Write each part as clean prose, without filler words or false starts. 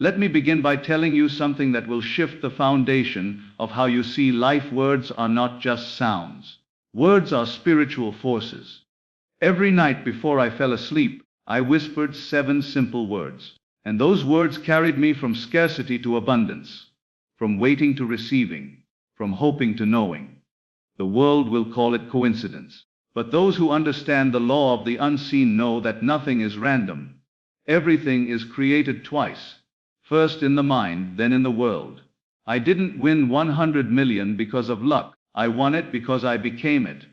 Let me begin by telling you something that will shift the foundation of how you see life. Words are not just sounds. Words are spiritual forces. Every night before I fell asleep, I whispered 7 simple words. And those words carried me from scarcity to abundance, from waiting to receiving, from hoping to knowing. The world will call it coincidence. But those who understand the law of the unseen know that nothing is random. Everything is created twice. First in the mind, then in the world. I didn't win 100 million because of luck. I won it because I became it.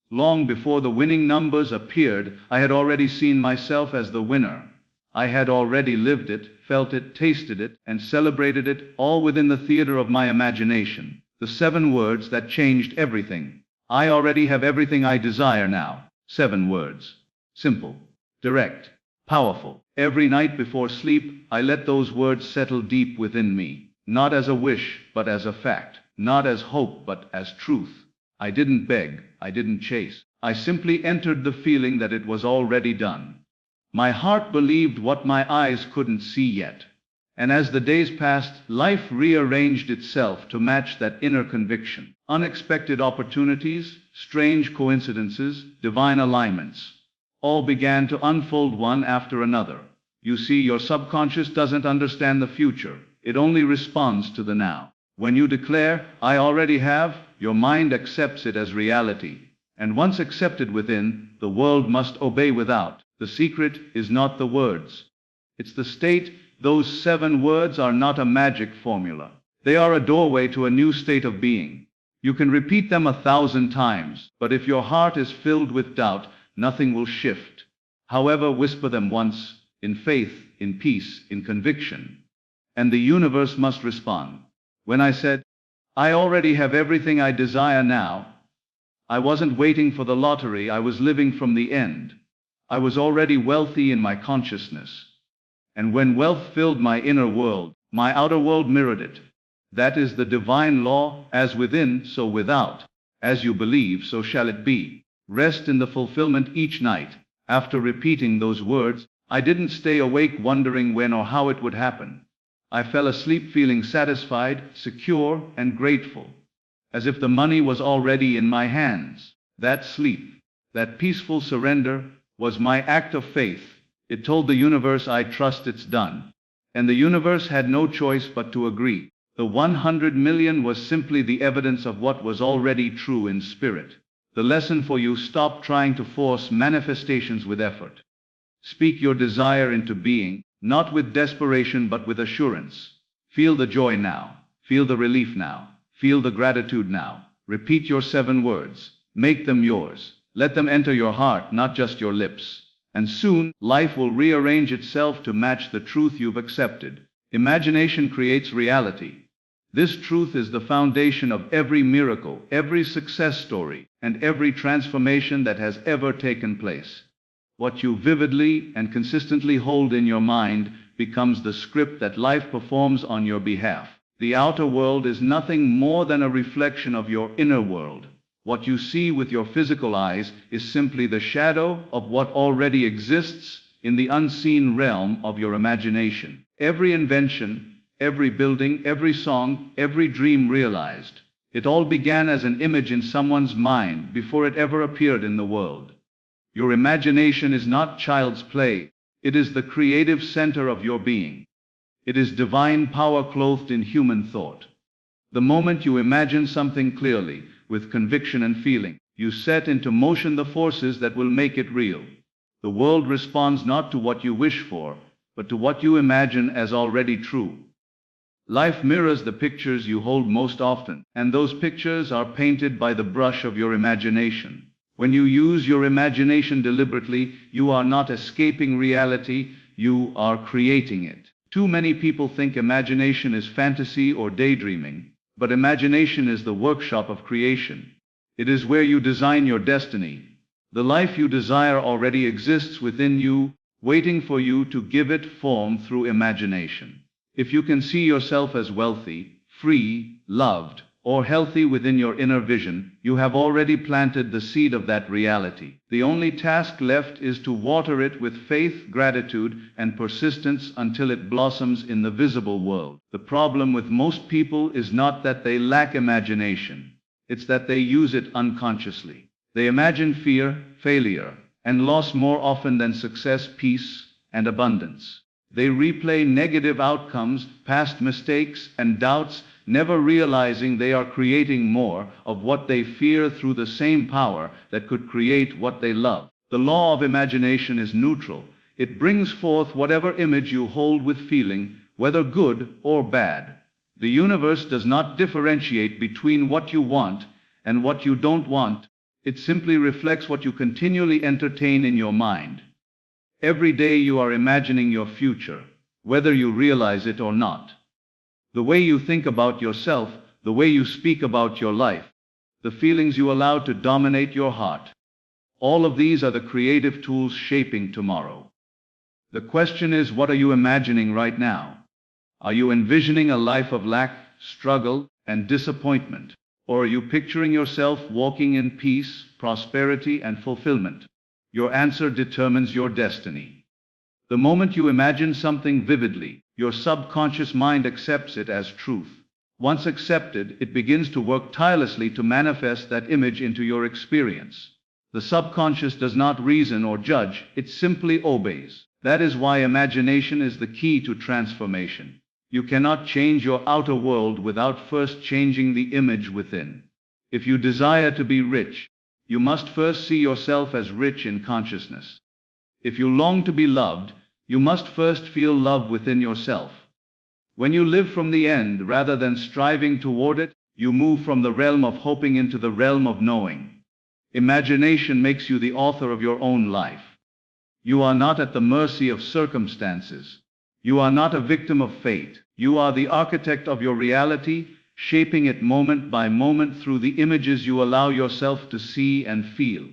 Long before the winning numbers appeared, I had already seen myself as the winner. I had already lived it, felt it, tasted it, and celebrated it, all within the theater of my imagination. The 7 words that changed everything. I already have everything I desire now. 7 words. Simple, direct, powerful. Every night before sleep, I let those words settle deep within me, not as a wish, but as a fact, not as hope, but as truth. I didn't beg, I didn't chase. I simply entered the feeling that it was already done. My heart believed what my eyes couldn't see yet. And as the days passed, life rearranged itself to match that inner conviction. Unexpected opportunities, strange coincidences, divine alignments, all began to unfold one after another. You see, your subconscious doesn't understand the future. It only responds to the now. When you declare, I already have, your mind accepts it as reality. And once accepted within, the world must obey without. The secret is not the words. It's the state. Those 7 words are not a magic formula. They are a doorway to a new state of being. You can repeat them 1,000 times, but if your heart is filled with doubt, nothing will shift. However, whisper them once, in faith, in peace, in conviction, and the universe must respond. When I said, I already have everything I desire now, I wasn't waiting for the lottery, I was living from the end. I was already wealthy in my consciousness. And when wealth filled my inner world, my outer world mirrored it. That is the divine law, as within, so without. As you believe, so shall it be. Rest in the fulfillment each night. After repeating those words, I didn't stay awake wondering when or how it would happen. I fell asleep feeling satisfied, secure, and grateful, as if the money was already in my hands. That sleep, that peaceful surrender, was my act of faith. It told the universe, I trust it's done. And the universe had no choice but to agree. The 100 million was simply the evidence of what was already true in spirit. The lesson for you: stop trying to force manifestations with effort. Speak your desire into being, not with desperation but with assurance. Feel the joy now. Feel the relief now. Feel the gratitude now. Repeat your 7 words. Make them yours. Let them enter your heart, not just your lips. And soon, life will rearrange itself to match the truth you've accepted. Imagination creates reality. This truth is the foundation of every miracle, every success story, and every transformation that has ever taken place. What you vividly and consistently hold in your mind becomes the script that life performs on your behalf. The outer world is nothing more than a reflection of your inner world. What you see with your physical eyes is simply the shadow of what already exists in the unseen realm of your imagination. Every invention, every building, every song, every dream realized, it all began as an image in someone's mind before it ever appeared in the world. Your imagination is not child's play. It is the creative center of your being. It is divine power clothed in human thought. The moment you imagine something clearly, with conviction and feeling, you set into motion the forces that will make it real. The world responds not to what you wish for, but to what you imagine as already true. Life mirrors the pictures you hold most often, and those pictures are painted by the brush of your imagination. When you use your imagination deliberately, you are not escaping reality, you are creating it. Too many people think imagination is fantasy or daydreaming. But imagination is the workshop of creation. It is where you design your destiny. The life you desire already exists within you, waiting for you to give it form through imagination. If you can see yourself as wealthy, free, loved, or healthy within your inner vision, you have already planted the seed of that reality. The only task left is to water it with faith, gratitude, and persistence until it blossoms in the visible world. The problem with most people is not that they lack imagination. It's that they use it unconsciously. They imagine fear, failure, and loss more often than success, peace, and abundance. They replay negative outcomes, past mistakes, and doubts, never realizing they are creating more of what they fear through the same power that could create what they love. The law of imagination is neutral. It brings forth whatever image you hold with feeling, whether good or bad. The universe does not differentiate between what you want and what you don't want. It simply reflects what you continually entertain in your mind. Every day you are imagining your future, whether you realize it or not. The way you think about yourself, the way you speak about your life, the feelings you allow to dominate your heart. All of these are the creative tools shaping tomorrow. The question is, what are you imagining right now? Are you envisioning a life of lack, struggle, and disappointment? Or are you picturing yourself walking in peace, prosperity, and fulfillment? Your answer determines your destiny. The moment you imagine something vividly, your subconscious mind accepts it as truth. Once accepted, it begins to work tirelessly to manifest that image into your experience. The subconscious does not reason or judge, it simply obeys. That is why imagination is the key to transformation. You cannot change your outer world without first changing the image within. If you desire to be rich, you must first see yourself as rich in consciousness. If you long to be loved, you must first feel love within yourself. When you live from the end rather than striving toward it, you move from the realm of hoping into the realm of knowing. Imagination makes you the author of your own life. You are not at the mercy of circumstances. You are not a victim of fate. You are the architect of your reality, shaping it moment by moment through the images you allow yourself to see and feel.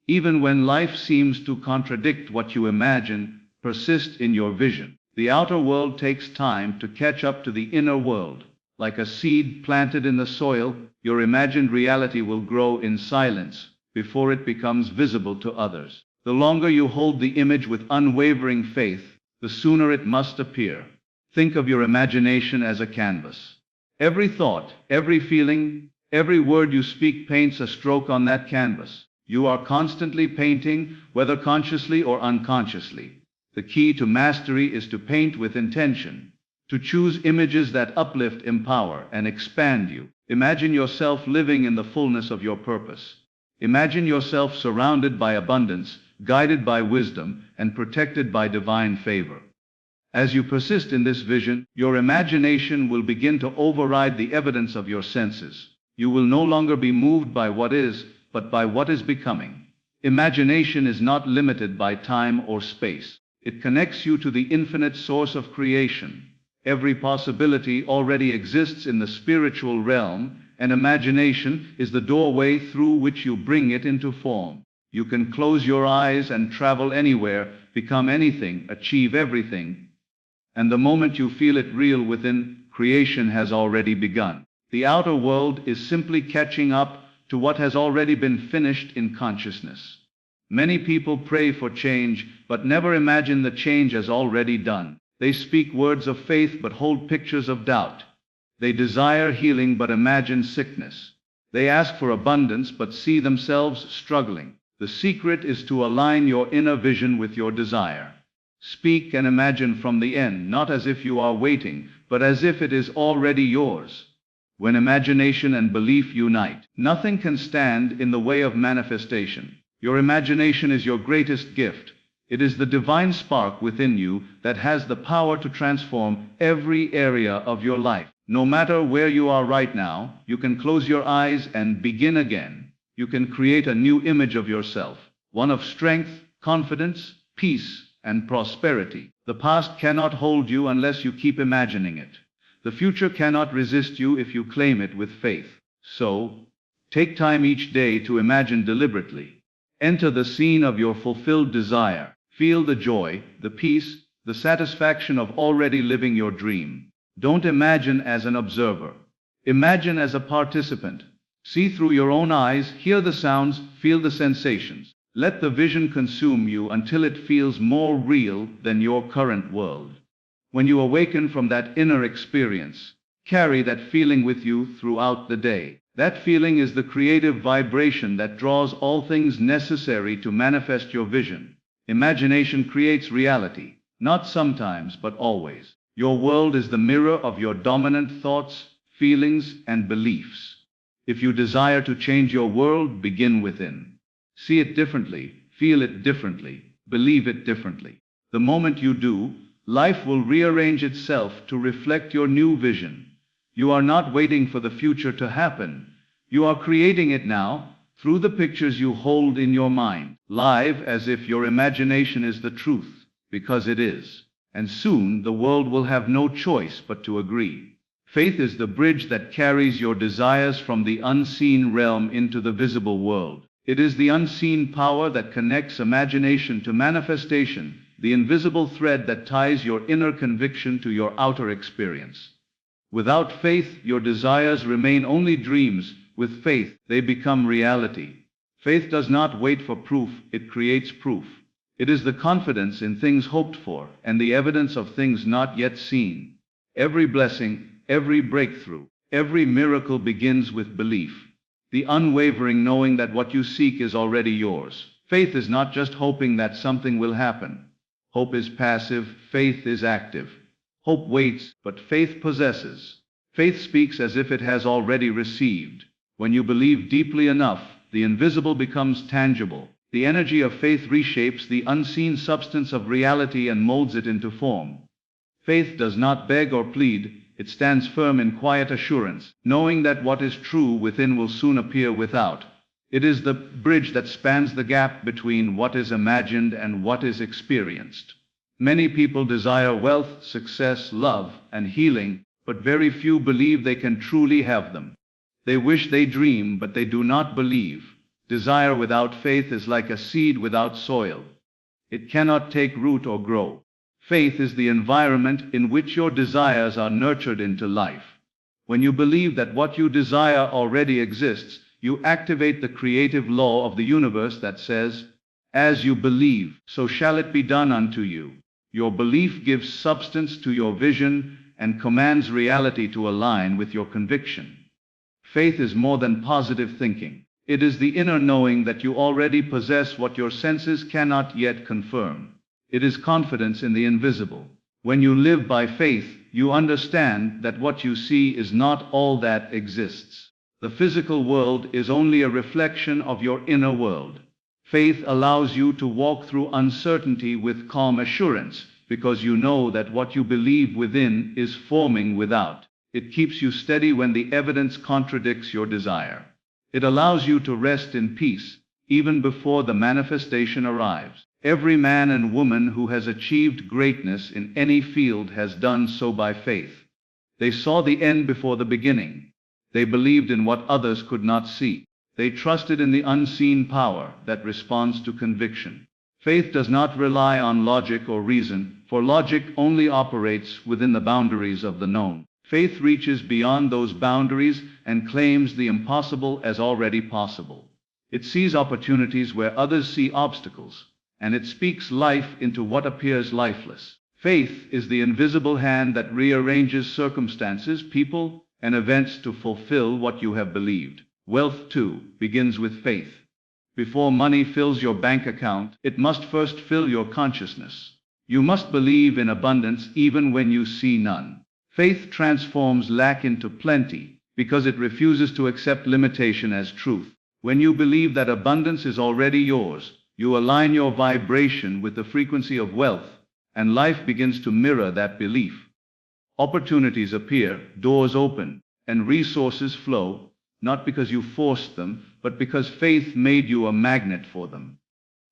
Even when life seems to contradict what you imagine, persist in your vision. The outer world takes time to catch up to the inner world. Like a seed planted in the soil, your imagined reality will grow in silence before it becomes visible to others. The longer you hold the image with unwavering faith, the sooner it must appear. Think of your imagination as a canvas. Every thought, every feeling, every word you speak paints a stroke on that canvas. You are constantly painting, whether consciously or unconsciously. The key to mastery is to paint with intention, to choose images that uplift, empower, and expand you. Imagine yourself living in the fullness of your purpose. Imagine yourself surrounded by abundance, guided by wisdom, and protected by divine favor. As you persist in this vision, your imagination will begin to override the evidence of your senses. You will no longer be moved by what is, but by what is becoming. Imagination is not limited by time or space. It connects you to the infinite source of creation. Every possibility already exists in the spiritual realm, and imagination is the doorway through which you bring it into form. You can close your eyes and travel anywhere, become anything, achieve everything. And the moment you feel it real within, creation has already begun. The outer world is simply catching up to what has already been finished in consciousness. Many people pray for change, but never imagine the change as already done. They speak words of faith, but hold pictures of doubt. They desire healing, but imagine sickness. They ask for abundance, but see themselves struggling. The secret is to align your inner vision with your desire. Speak and imagine from the end, not as if you are waiting, but as if it is already yours. When imagination and belief unite, nothing can stand in the way of manifestation. Your imagination is your greatest gift. It is the divine spark within you that has the power to transform every area of your life. No matter where you are right now, you can close your eyes and begin again. You can create a new image of yourself, one of strength, confidence, peace, and prosperity. The past cannot hold you unless you keep imagining it. The future cannot resist you if you claim it with faith. So, take time each day to imagine deliberately. Enter the scene of your fulfilled desire. Feel the joy, the peace, the satisfaction of already living your dream. Don't imagine as an observer. Imagine as a participant. See through your own eyes, hear the sounds, feel the sensations. Let the vision consume you until it feels more real than your current world. When you awaken from that inner experience, carry that feeling with you throughout the day. That feeling is the creative vibration that draws all things necessary to manifest your vision. Imagination creates reality, not sometimes but always. Your world is the mirror of your dominant thoughts, feelings, and beliefs. If you desire to change your world, begin within. See it differently, feel it differently, believe it differently. The moment you do, life will rearrange itself to reflect your new vision. You are not waiting for the future to happen. You are creating it now, through the pictures you hold in your mind, live as if your imagination is the truth, because it is. And soon the world will have no choice but to agree. Faith is the bridge that carries your desires from the unseen realm into the visible world. It is the unseen power that connects imagination to manifestation, the invisible thread that ties your inner conviction to your outer experience. Without faith, your desires remain only dreams. With faith, they become reality. Faith does not wait for proof, it creates proof. It is the confidence in things hoped for and the evidence of things not yet seen. Every blessing, every breakthrough, every miracle begins with belief. The unwavering knowing that what you seek is already yours. Faith is not just hoping that something will happen. Hope is passive, faith is active. Hope waits, but faith possesses. Faith speaks as if it has already received. When you believe deeply enough, the invisible becomes tangible. The energy of faith reshapes the unseen substance of reality and molds it into form. Faith does not beg or plead, it stands firm in quiet assurance, knowing that what is true within will soon appear without. It is the bridge that spans the gap between what is imagined and what is experienced. Many people desire wealth, success, love, and healing, but very few believe they can truly have them. They wish, they dream, but they do not believe. Desire without faith is like a seed without soil. It cannot take root or grow. Faith is the environment in which your desires are nurtured into life. When you believe that what you desire already exists, you activate the creative law of the universe that says, "As you believe, so shall it be done unto you." Your belief gives substance to your vision and commands reality to align with your conviction. Faith is more than positive thinking. It is the inner knowing that you already possess what your senses cannot yet confirm. It is confidence in the invisible. When you live by faith, you understand that what you see is not all that exists. The physical world is only a reflection of your inner world. Faith allows you to walk through uncertainty with calm assurance, because you know that what you believe within is forming without. It keeps you steady when the evidence contradicts your desire. It allows you to rest in peace, even before the manifestation arrives. Every man and woman who has achieved greatness in any field has done so by faith. They saw the end before the beginning. They believed in what others could not see. They trusted in the unseen power that responds to conviction. Faith does not rely on logic or reason, for logic only operates within the boundaries of the known. Faith reaches beyond those boundaries and claims the impossible as already possible. It sees opportunities where others see obstacles, and it speaks life into what appears lifeless. Faith is the invisible hand that rearranges circumstances, people, and events to fulfill what you have believed. Wealth, too, begins with faith. Before money fills your bank account, it must first fill your consciousness. You must believe in abundance even when you see none. Faith transforms lack into plenty, because it refuses to accept limitation as truth. When you believe that abundance is already yours, you align your vibration with the frequency of wealth, and life begins to mirror that belief. Opportunities appear, doors open, and resources flow, not because you forced them, but because faith made you a magnet for them.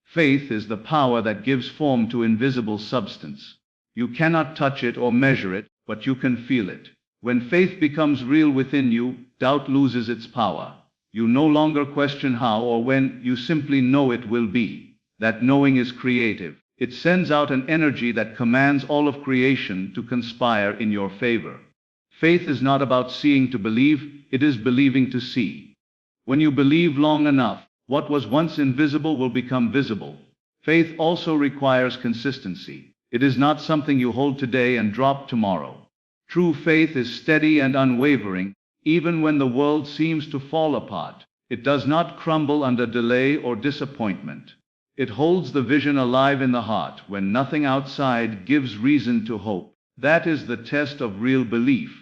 Faith is the power that gives form to invisible substance. You cannot touch it or measure it, but you can feel it. When faith becomes real within you, doubt loses its power. You no longer question how or when, you simply know it will be. That knowing is creative. It sends out an energy that commands all of creation to conspire in your favor. Faith is not about seeing to believe, it is believing to see. When you believe long enough, what was once invisible will become visible. Faith also requires consistency. It is not something you hold today and drop tomorrow. True faith is steady and unwavering, even when the world seems to fall apart. It does not crumble under delay or disappointment. It holds the vision alive in the heart when nothing outside gives reason to hope. That is the test of real belief.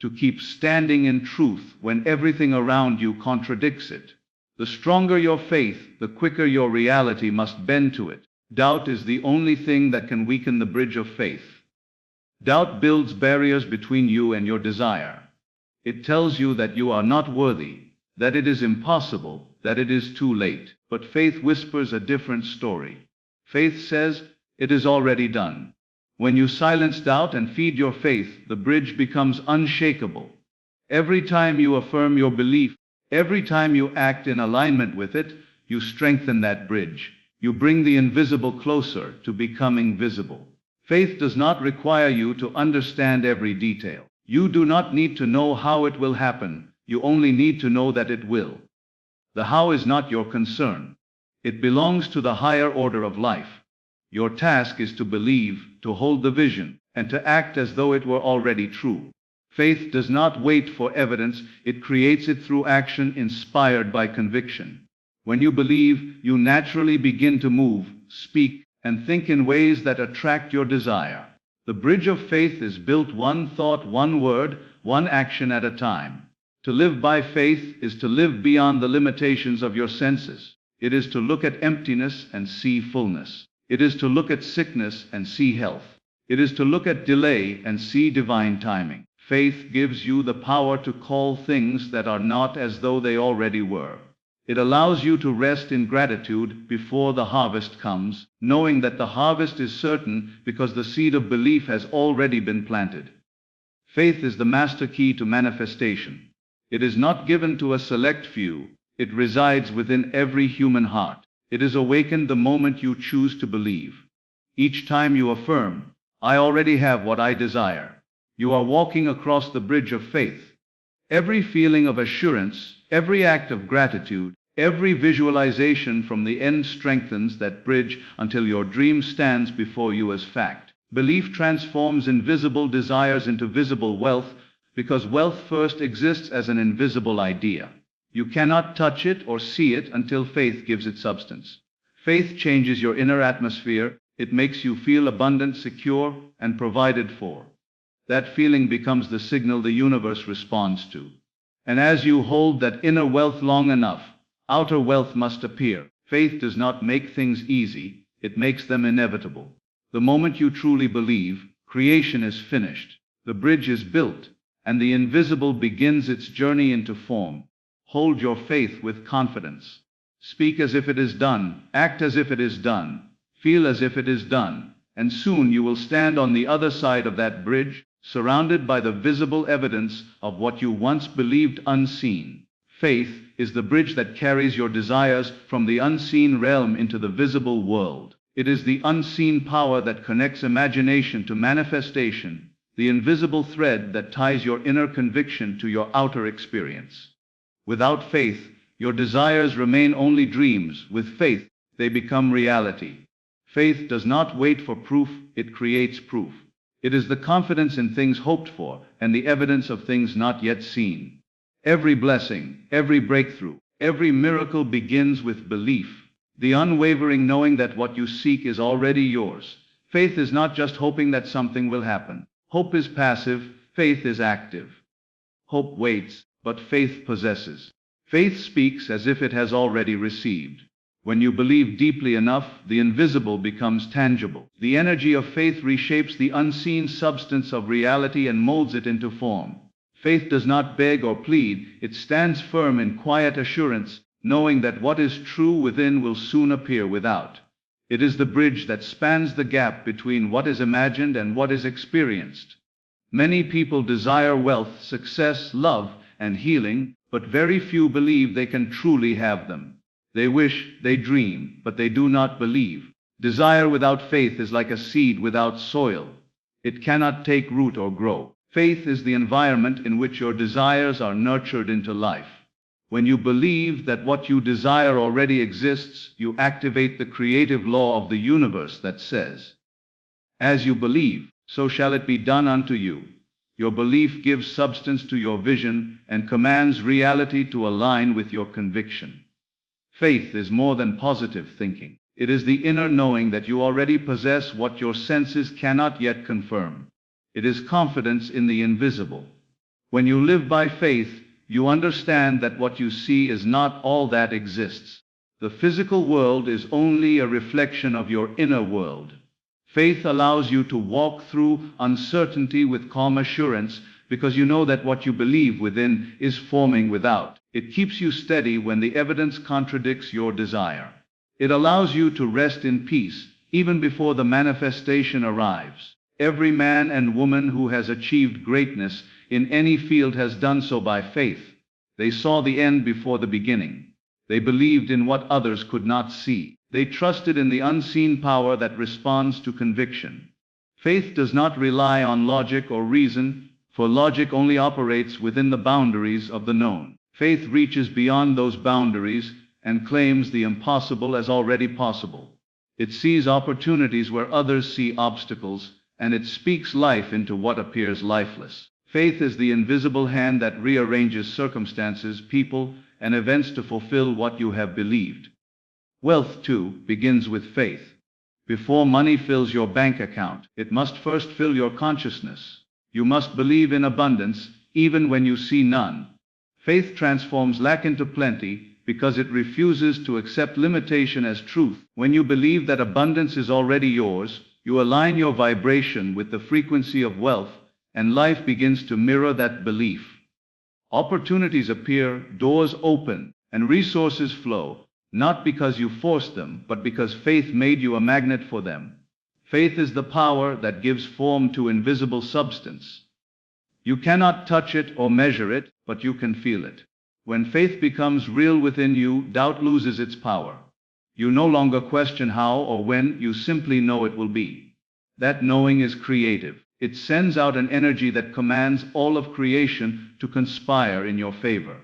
To keep standing in truth when everything around you contradicts it. The stronger your faith, the quicker your reality must bend to it. Doubt is the only thing that can weaken the bridge of faith. Doubt builds barriers between you and your desire. It tells you that you are not worthy, that it is impossible, that it is too late. But faith whispers a different story. Faith says, it is already done. When you silence doubt and feed your faith, the bridge becomes unshakable. Every time you affirm your belief, every time you act in alignment with it, you strengthen that bridge. You bring the invisible closer to becoming visible. Faith does not require you to understand every detail. You do not need to know how it will happen. You only need to know that it will. The how is not your concern. It belongs to the higher order of life. Your task is to believe, to hold the vision, and to act as though it were already true. Faith does not wait for evidence, it creates it through action inspired by conviction. When you believe, you naturally begin to move, speak, and think in ways that attract your desire. The bridge of faith is built one thought, one word, one action at a time. To live by faith is to live beyond the limitations of your senses. It is to look at emptiness and see fullness. It is to look at sickness and see health. It is to look at delay and see divine timing. Faith gives you the power to call things that are not as though they already were. It allows you to rest in gratitude before the harvest comes, knowing that the harvest is certain because the seed of belief has already been planted. Faith is the master key to manifestation. It is not given to a select few. It resides within every human heart. It is awakened the moment you choose to believe. Each time you affirm, I already have what I desire, you are walking across the bridge of faith. Every feeling of assurance, every act of gratitude, every visualization from the end strengthens that bridge until your dream stands before you as fact. Belief transforms invisible desires into visible wealth, because wealth first exists as an invisible idea. You cannot touch it or see it until faith gives it substance. Faith changes your inner atmosphere. It makes you feel abundant, secure, and provided for. That feeling becomes the signal the universe responds to. And as you hold that inner wealth long enough, outer wealth must appear. Faith does not make things easy, it makes them inevitable. The moment you truly believe, creation is finished. The bridge is built, and the invisible begins its journey into form. Hold your faith with confidence. Speak as if it is done, act as if it is done, feel as if it is done, and soon you will stand on the other side of that bridge, surrounded by the visible evidence of what you once believed unseen. Faith is the bridge that carries your desires from the unseen realm into the visible world. It is the unseen power that connects imagination to manifestation, the invisible thread that ties your inner conviction to your outer experience. Without faith, your desires remain only dreams. With faith, they become reality. Faith does not wait for proof, it creates proof. It is the confidence in things hoped for and the evidence of things not yet seen. Every blessing, every breakthrough, every miracle begins with belief, the unwavering knowing that what you seek is already yours. Faith is not just hoping that something will happen. Hope is passive, faith is active. Hope waits, but faith possesses. Faith speaks as if it has already received. When you believe deeply enough, the invisible becomes tangible. The energy of faith reshapes the unseen substance of reality and molds it into form. Faith does not beg or plead, it stands firm in quiet assurance, knowing that what is true within will soon appear without. It is the bridge that spans the gap between what is imagined and what is experienced. Many people desire wealth, success, love, and healing, but very few believe they can truly have them. They wish, they dream, but they do not believe. Desire without faith is like a seed without soil. It cannot take root or grow. Faith is the environment in which your desires are nurtured into life. When you believe that what you desire already exists, you activate the creative law of the universe that says, "As you believe, so shall it be done unto you." Your belief gives substance to your vision and commands reality to align with your conviction. Faith is more than positive thinking. It is the inner knowing that you already possess what your senses cannot yet confirm. It is confidence in the invisible. When you live by faith, you understand that what you see is not all that exists. The physical world is only a reflection of your inner world. Faith allows you to walk through uncertainty with calm assurance because you know that what you believe within is forming without. It keeps you steady when the evidence contradicts your desire. It allows you to rest in peace even before the manifestation arrives. Every man and woman who has achieved greatness in any field has done so by faith. They saw the end before the beginning. They believed in what others could not see. They trusted in the unseen power that responds to conviction. Faith does not rely on logic or reason, for logic only operates within the boundaries of the known. Faith reaches beyond those boundaries and claims the impossible as already possible. It sees opportunities where others see obstacles, and it speaks life into what appears lifeless. Faith is the invisible hand that rearranges circumstances, people, and events to fulfill what you have believed. Wealth, too, begins with faith. Before money fills your bank account, it must first fill your consciousness. You must believe in abundance, even when you see none. Faith transforms lack into plenty because it refuses to accept limitation as truth. When you believe that abundance is already yours, you align your vibration with the frequency of wealth, and life begins to mirror that belief. Opportunities appear, doors open, and resources flow, not because you forced them, but because faith made you a magnet for them. Faith is the power that gives form to invisible substance. You cannot touch it or measure it, but you can feel it. When faith becomes real within you, doubt loses its power. You no longer question how or when, you simply know it will be. That knowing is creative. It sends out an energy that commands all of creation to conspire in your favor.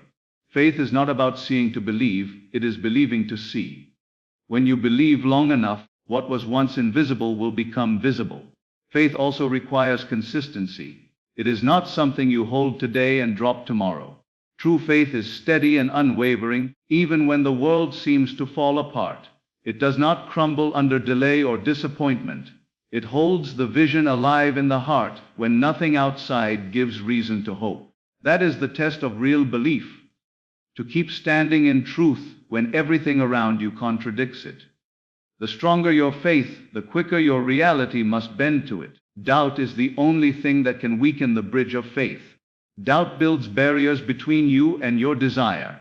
Faith is not about seeing to believe, it is believing to see. When you believe long enough, what was once invisible will become visible. Faith also requires consistency. It is not something you hold today and drop tomorrow. True faith is steady and unwavering, even when the world seems to fall apart. It does not crumble under delay or disappointment. It holds the vision alive in the heart when nothing outside gives reason to hope. That is the test of real belief. To keep standing in truth when everything around you contradicts it. The stronger your faith, the quicker your reality must bend to it. Doubt is the only thing that can weaken the bridge of faith. Doubt builds barriers between you and your desire.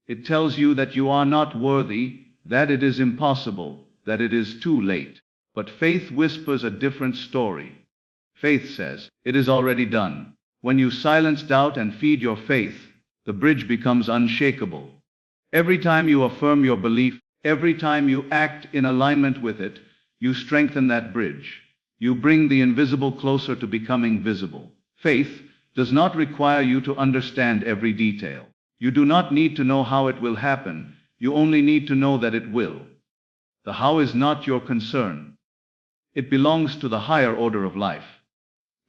It tells you that you are not worthy, that it is impossible, that it is too late. But faith whispers a different story. Faith says, "It is already done." When you silence doubt and feed your faith, the bridge becomes unshakable. Every time you affirm your belief, every time you act in alignment with it, you strengthen that bridge. You bring the invisible closer to becoming visible. Faith does not require you to understand every detail. You do not need to know how it will happen, you only need to know that it will. The how is not your concern. It belongs to the higher order of life.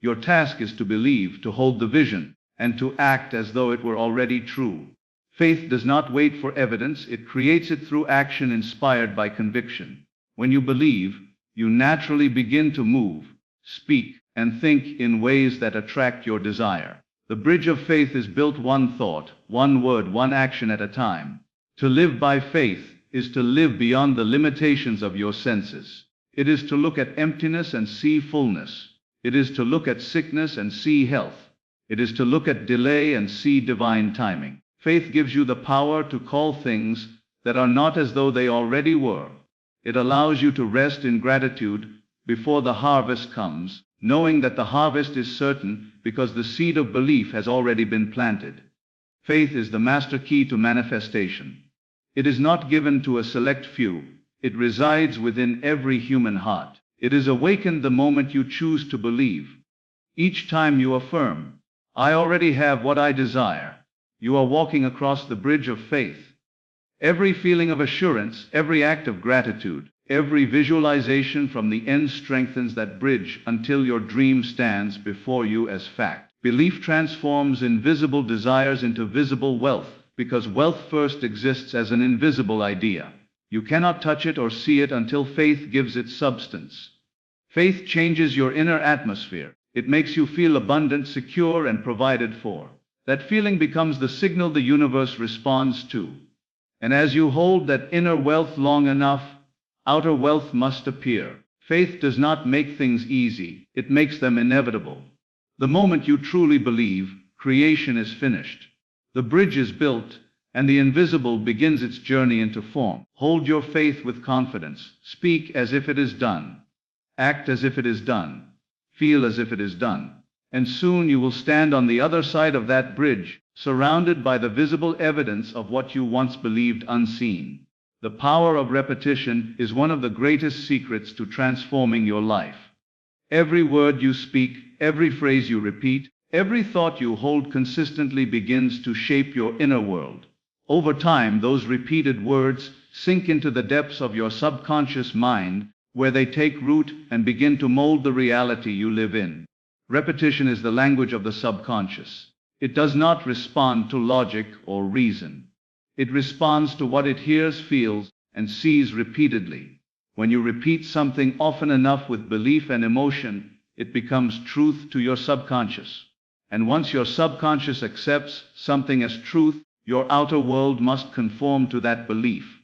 Your task is to believe, to hold the vision, and to act as though it were already true. Faith does not wait for evidence, it creates it through action inspired by conviction. When you believe, you naturally begin to move, speak, and think in ways that attract your desire. The bridge of faith is built one thought, one word, one action at a time. To live by faith is to live beyond the limitations of your senses. It is to look at emptiness and see fullness. It is to look at sickness and see health. It is to look at delay and see divine timing. Faith gives you the power to call things that are not as though they already were. It allows you to rest in gratitude before the harvest comes, knowing that the harvest is certain because the seed of belief has already been planted. Faith is the master key to manifestation. It is not given to a select few. It resides within every human heart. It is awakened the moment you choose to believe. Each time you affirm, I already have what I desire, you are walking across the bridge of faith. Every feeling of assurance, every act of gratitude, every visualization from the end strengthens that bridge until your dream stands before you as fact. Belief transforms invisible desires into visible wealth, because wealth first exists as an invisible idea. You cannot touch it or see it until faith gives it substance. Faith changes your inner atmosphere. It makes you feel abundant, secure, and provided for. That feeling becomes the signal the universe responds to. And as you hold that inner wealth long enough, outer wealth must appear. Faith does not make things easy, it makes them inevitable. The moment you truly believe, creation is finished. The bridge is built, and the invisible begins its journey into form. Hold your faith with confidence. Speak as if it is done. Act as if it is done. Feel as if it is done. And soon you will stand on the other side of that bridge, surrounded by the visible evidence of what you once believed unseen. The power of repetition is one of the greatest secrets to transforming your life. Every word you speak, every phrase you repeat, every thought you hold consistently begins to shape your inner world. Over time, those repeated words sink into the depths of your subconscious mind, where they take root and begin to mold the reality you live in. Repetition is the language of the subconscious. It does not respond to logic or reason. It responds to what it hears, feels, and sees repeatedly. When you repeat something often enough with belief and emotion, it becomes truth to your subconscious. And once your subconscious accepts something as truth, your outer world must conform to that belief.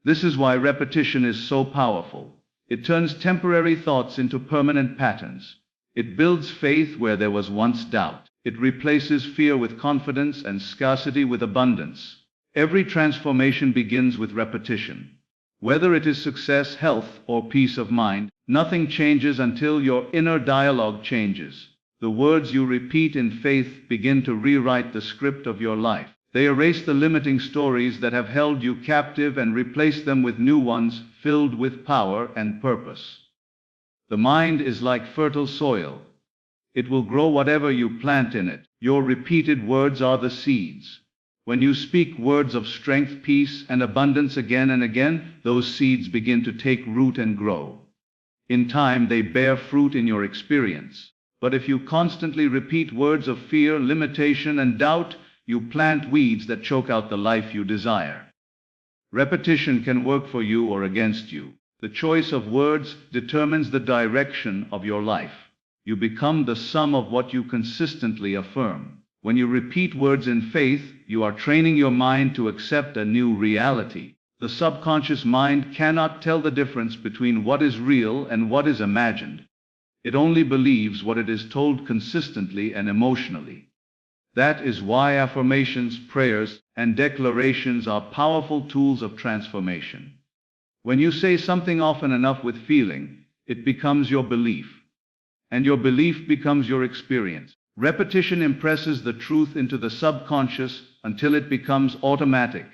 This is why repetition is so powerful. It turns temporary thoughts into permanent patterns. It builds faith where there was once doubt. It replaces fear with confidence and scarcity with abundance. Every transformation begins with repetition. Whether it is success, health, or peace of mind, nothing changes until your inner dialogue changes. The words you repeat in faith begin to rewrite the script of your life. They erase the limiting stories that have held you captive and replace them with new ones filled with power and purpose. The mind is like fertile soil. It will grow whatever you plant in it. Your repeated words are the seeds. When you speak words of strength, peace, and abundance again and again, those seeds begin to take root and grow. In time, they bear fruit in your experience. But if you constantly repeat words of fear, limitation, and doubt, you plant weeds that choke out the life you desire. Repetition can work for you or against you. The choice of words determines the direction of your life. You become the sum of what you consistently affirm. When you repeat words in faith, you are training your mind to accept a new reality. The subconscious mind cannot tell the difference between what is real and what is imagined. It only believes what it is told consistently and emotionally. That is why affirmations, prayers, and declarations are powerful tools of transformation. When you say something often enough with feeling, it becomes your belief. And your belief becomes your experience. Repetition impresses the truth into the subconscious until it becomes automatic.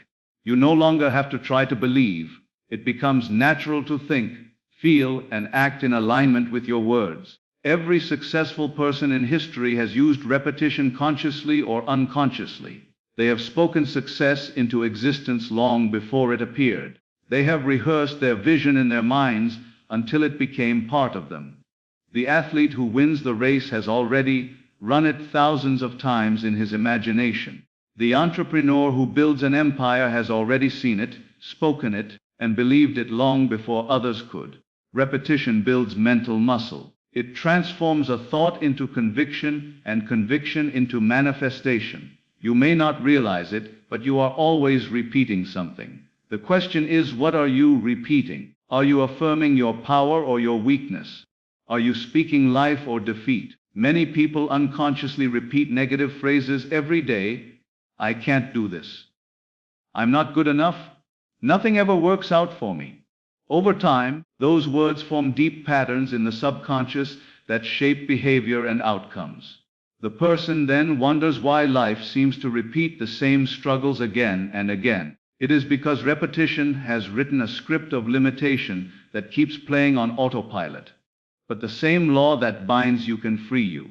You no longer have to try to believe. It becomes natural to think, feel, and act in alignment with your words. Every successful person in history has used repetition consciously or unconsciously. They have spoken success into existence long before it appeared. They have rehearsed their vision in their minds until it became part of them. The athlete who wins the race has already run it thousands of times in his imagination. The entrepreneur who builds an empire has already seen it, spoken it, and believed it long before others could. Repetition builds mental muscle. It transforms a thought into conviction and conviction into manifestation. You may not realize it, but you are always repeating something. The question is, what are you repeating? Are you affirming your power or your weakness? Are you speaking life or defeat? Many people unconsciously repeat negative phrases every day. I can't do this. I'm not good enough. Nothing ever works out for me. Over time, those words form deep patterns in the subconscious that shape behavior and outcomes. The person then wonders why life seems to repeat the same struggles again and again. It is because repetition has written a script of limitation that keeps playing on autopilot. But the same law that binds you can free you.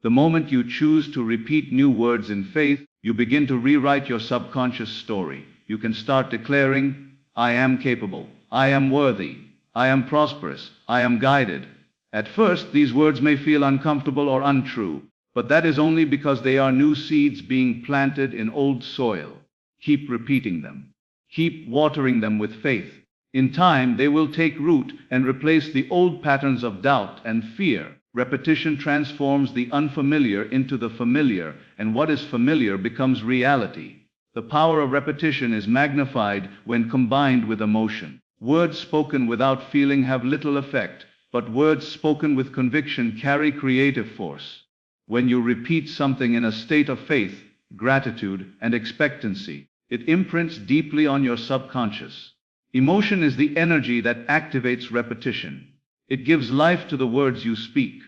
The moment you choose to repeat new words in faith, you begin to rewrite your subconscious story. You can start declaring, I am capable, I am worthy, I am prosperous, I am guided. At first, these words may feel uncomfortable or untrue, but that is only because they are new seeds being planted in old soil. Keep repeating them. Keep watering them with faith. In time, they will take root and replace the old patterns of doubt and fear. Repetition transforms the unfamiliar into the familiar, and what is familiar becomes reality. The power of repetition is magnified when combined with emotion. Words spoken without feeling have little effect, but words spoken with conviction carry creative force. When you repeat something in a state of faith, gratitude, and expectancy, it imprints deeply on your subconscious. Emotion is the energy that activates repetition. It gives life to the words you speak.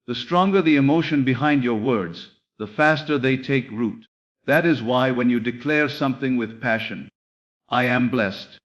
The stronger the emotion behind your words, the faster they take root. That is why when you declare something with passion, I am blessed,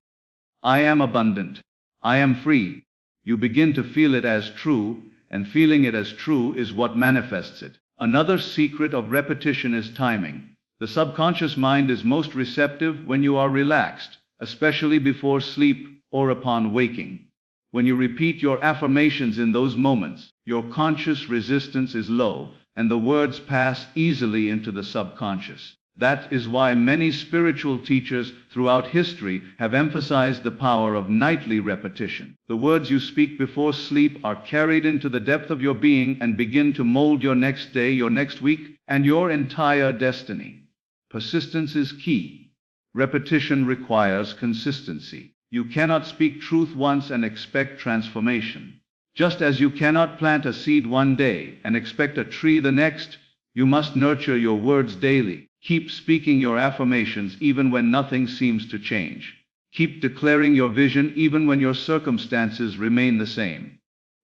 I am abundant, I am free, you begin to feel it as true, and feeling it as true is what manifests it. Another secret of repetition is timing. The subconscious mind is most receptive when you are relaxed, especially before sleep or upon waking. When you repeat your affirmations in those moments, your conscious resistance is low, and the words pass easily into the subconscious. That is why many spiritual teachers throughout history have emphasized the power of nightly repetition. The words you speak before sleep are carried into the depth of your being and begin to mold your next day, your next week, and your entire destiny. Persistence is key. Repetition requires consistency. You cannot speak truth once and expect transformation. Just as you cannot plant a seed one day and expect a tree the next, you must nurture your words daily. Keep speaking your affirmations even when nothing seems to change. Keep declaring your vision even when your circumstances remain the same.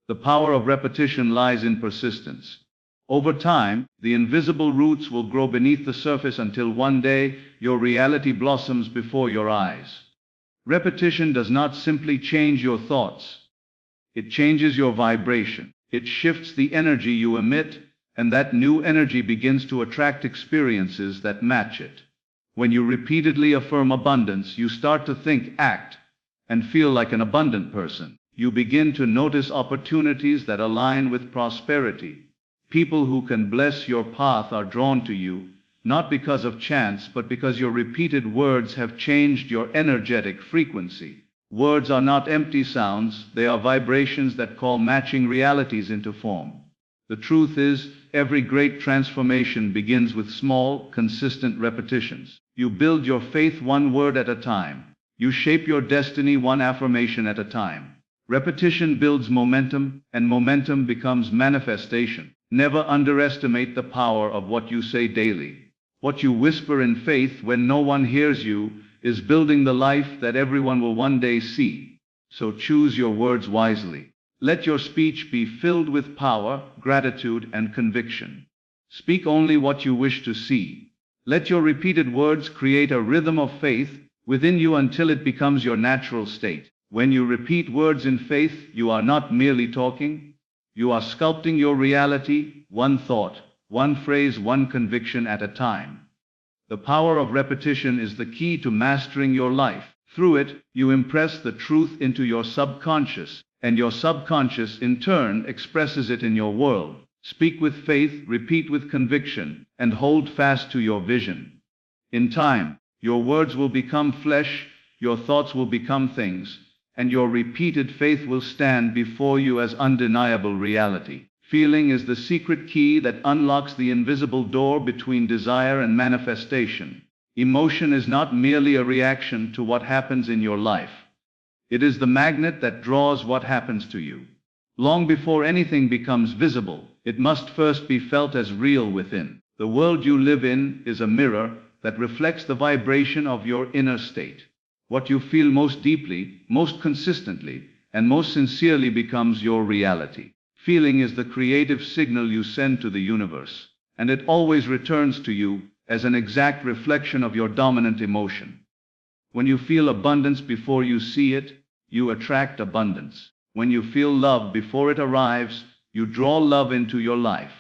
The power of repetition lies in persistence. Over time, the invisible roots will grow beneath the surface until one day your reality blossoms before your eyes. Repetition does not simply change your thoughts. It changes your vibration. It shifts the energy you emit, and that new energy begins to attract experiences that match it. When you repeatedly affirm abundance, you start to think, act, and feel like an abundant person. You begin to notice opportunities that align with prosperity. People who can bless your path are drawn to you, not because of chance, but because your repeated words have changed your energetic frequency. Words are not empty sounds, they are vibrations that call matching realities into form. The truth is, every great transformation begins with small, consistent repetitions. You build your faith one word at a time. You shape your destiny one affirmation at a time. Repetition builds momentum, and momentum becomes manifestation. Never underestimate the power of what you say daily. What you whisper in faith when no one hears you is building the life that everyone will one day see. So choose your words wisely. Let your speech be filled with power, gratitude, and conviction. Speak only what you wish to see. Let your repeated words create a rhythm of faith within you until it becomes your natural state. When you repeat words in faith, you are not merely talking. You are sculpting your reality, one thought, one phrase, one conviction at a time. The power of repetition is the key to mastering your life. Through it, you impress the truth into your subconscious, and your subconscious in turn expresses it in your world. Speak with faith, repeat with conviction, and hold fast to your vision. In time, your words will become flesh, your thoughts will become things, and your repeated faith will stand before you as undeniable reality. Feeling is the secret key that unlocks the invisible door between desire and manifestation. Emotion is not merely a reaction to what happens in your life. It is the magnet that draws what happens to you. Long before anything becomes visible, it must first be felt as real within. The world you live in is a mirror that reflects the vibration of your inner state. What you feel most deeply, most consistently, and most sincerely becomes your reality. Feeling is the creative signal you send to the universe, and it always returns to you as an exact reflection of your dominant emotion. When you feel abundance before you see it, you attract abundance. When you feel love before it arrives, you draw love into your life.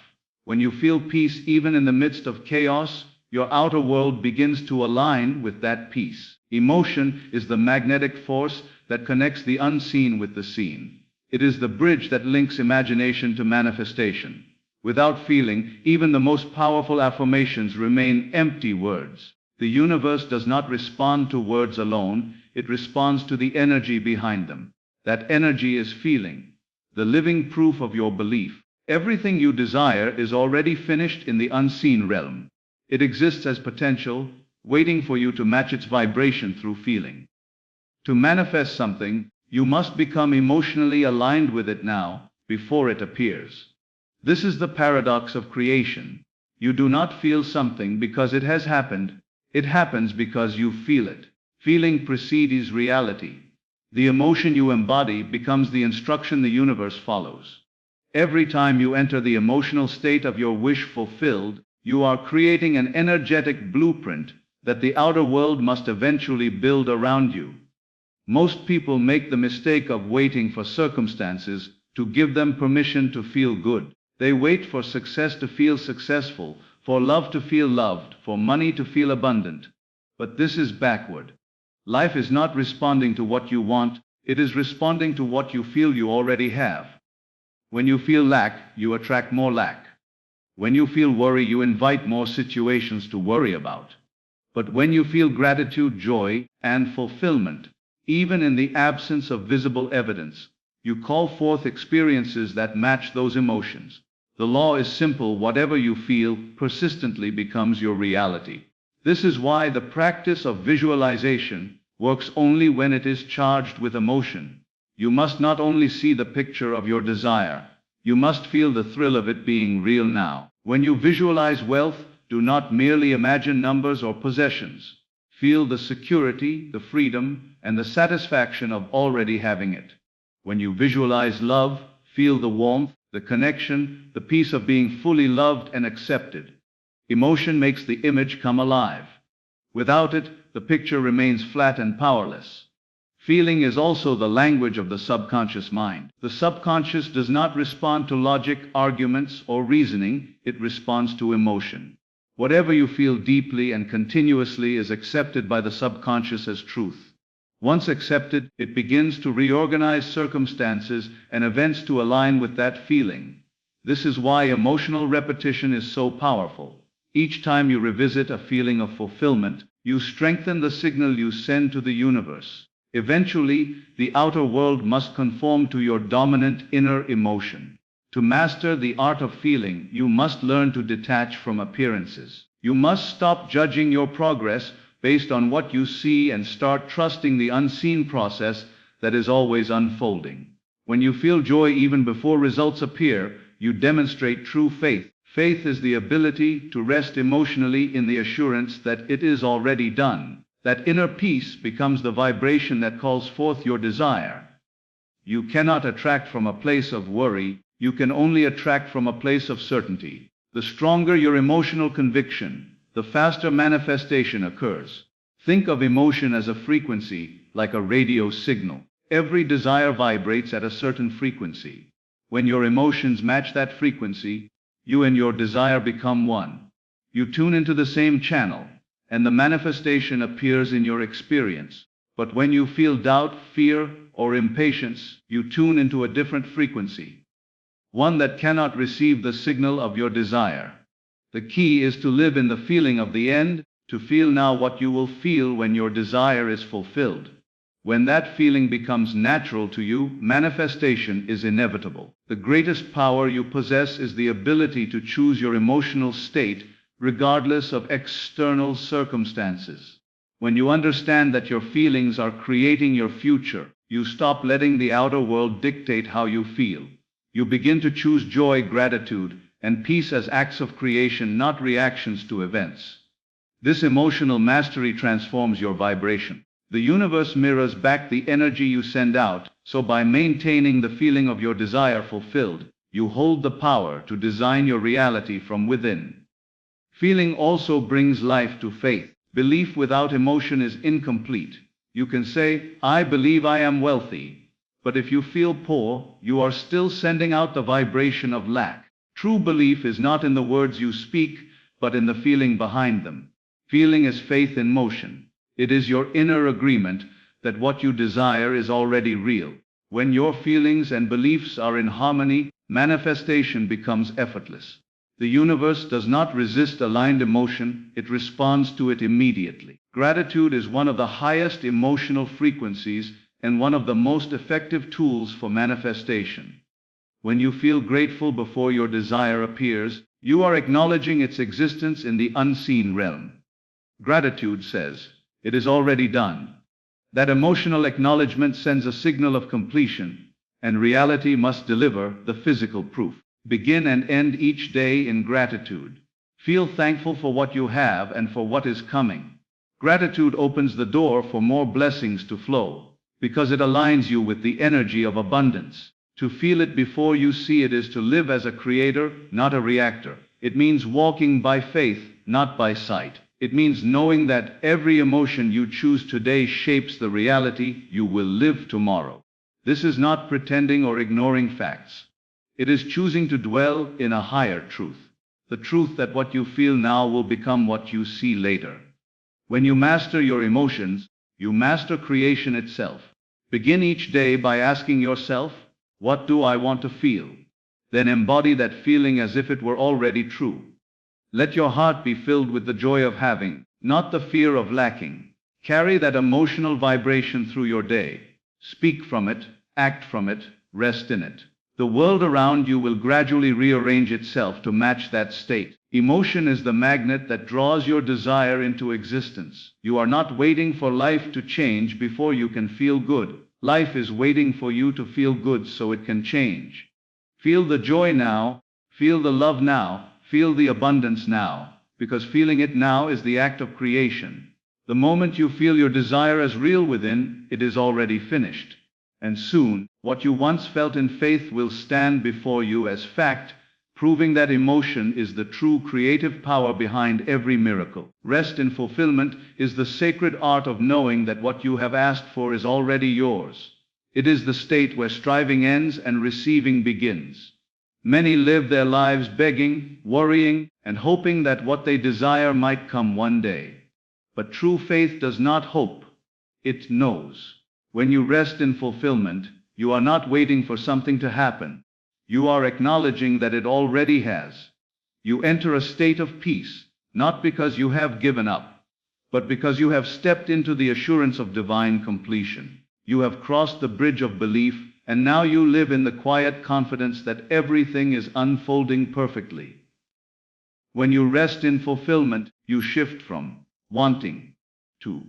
When you feel peace even in the midst of chaos, your outer world begins to align with that peace. Emotion is the magnetic force that connects the unseen with the seen. It is the bridge that links imagination to manifestation. Without feeling, even the most powerful affirmations remain empty words. The universe does not respond to words alone, it responds to the energy behind them. That energy is feeling, the living proof of your belief. Everything you desire is already finished in the unseen realm. It exists as potential, waiting for you to match its vibration through feeling. To manifest something, you must become emotionally aligned with it now, before it appears. This is the paradox of creation. You do not feel something because it has happened. It happens because you feel it. Feeling precedes reality. The emotion you embody becomes the instruction the universe follows. Every time you enter the emotional state of your wish fulfilled, you are creating an energetic blueprint that the outer world must eventually build around you. Most people make the mistake of waiting for circumstances to give them permission to feel good. They wait for success to feel successful, for love to feel loved, for money to feel abundant. But this is backward. Life is not responding to what you want, it is responding to what you feel you already have. When you feel lack, you attract more lack. When you feel worry, you invite more situations to worry about. But when you feel gratitude, joy, and fulfillment, even in the absence of visible evidence, you call forth experiences that match those emotions. The law is simple: whatever you feel persistently becomes your reality. This is why the practice of visualization works only when it is charged with emotion. You must not only see the picture of your desire, you must feel the thrill of it being real now. When you visualize wealth, do not merely imagine numbers or possessions. Feel the security, the freedom, and the satisfaction of already having it. When you visualize love, feel the warmth, the connection, the peace of being fully loved and accepted. Emotion makes the image come alive. Without it, the picture remains flat and powerless. Feeling is also the language of the subconscious mind. The subconscious does not respond to logic, arguments, or reasoning, it responds to emotion. Whatever you feel deeply and continuously is accepted by the subconscious as truth. Once accepted, it begins to reorganize circumstances and events to align with that feeling. This is why emotional repetition is so powerful. Each time you revisit a feeling of fulfillment, you strengthen the signal you send to the universe. Eventually, the outer world must conform to your dominant inner emotion. To master the art of feeling, you must learn to detach from appearances. You must stop judging your progress based on what you see and start trusting the unseen process that is always unfolding. When you feel joy even before results appear, you demonstrate true faith. Faith is the ability to rest emotionally in the assurance that it is already done. That inner peace becomes the vibration that calls forth your desire. You cannot attract from a place of worry, you can only attract from a place of certainty. The stronger your emotional conviction, the faster manifestation occurs. Think of emotion as a frequency, like a radio signal. Every desire vibrates at a certain frequency. When your emotions match that frequency, you and your desire become one. You tune into the same channel, and the manifestation appears in your experience. But when you feel doubt, fear, or impatience, you tune into a different frequency, one that cannot receive the signal of your desire. The key is to live in the feeling of the end, to feel now what you will feel when your desire is fulfilled. When that feeling becomes natural to you, manifestation is inevitable. The greatest power you possess is the ability to choose your emotional state, regardless of external circumstances. When you understand that your feelings are creating your future, you stop letting the outer world dictate how you feel. You begin to choose joy, gratitude, and peace as acts of creation, not reactions to events. This emotional mastery transforms your vibration. The universe mirrors back the energy you send out, so by maintaining the feeling of your desire fulfilled, you hold the power to design your reality from within. Feeling also brings life to faith. Belief without emotion is incomplete. You can say, "I believe I am wealthy," but if you feel poor, you are still sending out the vibration of lack. True belief is not in the words you speak, but in the feeling behind them. Feeling is faith in motion. It is your inner agreement that what you desire is already real. When your feelings and beliefs are in harmony, manifestation becomes effortless. The universe does not resist aligned emotion, it responds to it immediately. Gratitude is one of the highest emotional frequencies and one of the most effective tools for manifestation. When you feel grateful before your desire appears, you are acknowledging its existence in the unseen realm. Gratitude says, "It is already done." That emotional acknowledgement sends a signal of completion, and reality must deliver the physical proof. Begin and end each day in gratitude. Feel thankful for what you have and for what is coming. Gratitude opens the door for more blessings to flow, because it aligns you with the energy of abundance. To feel it before you see it is to live as a creator, not a reactor. It means walking by faith, not by sight. It means knowing that every emotion you choose today shapes the reality you will live tomorrow. This is not pretending or ignoring facts. It is choosing to dwell in a higher truth. The truth that what you feel now will become what you see later. When you master your emotions, you master creation itself. Begin each day by asking yourself, "What do I want to feel?" Then embody that feeling as if it were already true. Let your heart be filled with the joy of having, not the fear of lacking. Carry that emotional vibration through your day. Speak from it, act from it, rest in it. The world around you will gradually rearrange itself to match that state. Emotion is the magnet that draws your desire into existence. You are not waiting for life to change before you can feel good. Life is waiting for you to feel good so it can change. Feel the joy now, feel the love now, feel the abundance now, because feeling it now is the act of creation. The moment you feel your desire as real within, it is already finished. And soon, what you once felt in faith will stand before you as fact, proving that emotion is the true creative power behind every miracle. Rest in fulfillment is the sacred art of knowing that what you have asked for is already yours. It is the state where striving ends and receiving begins. Many live their lives begging, worrying, and hoping that what they desire might come one day. But true faith does not hope, it knows. When you rest in fulfillment, you are not waiting for something to happen. You are acknowledging that it already has. You enter a state of peace, not because you have given up, but because you have stepped into the assurance of divine completion. You have crossed the bridge of belief, and now you live in the quiet confidence that everything is unfolding perfectly. When you rest in fulfillment, you shift from wanting to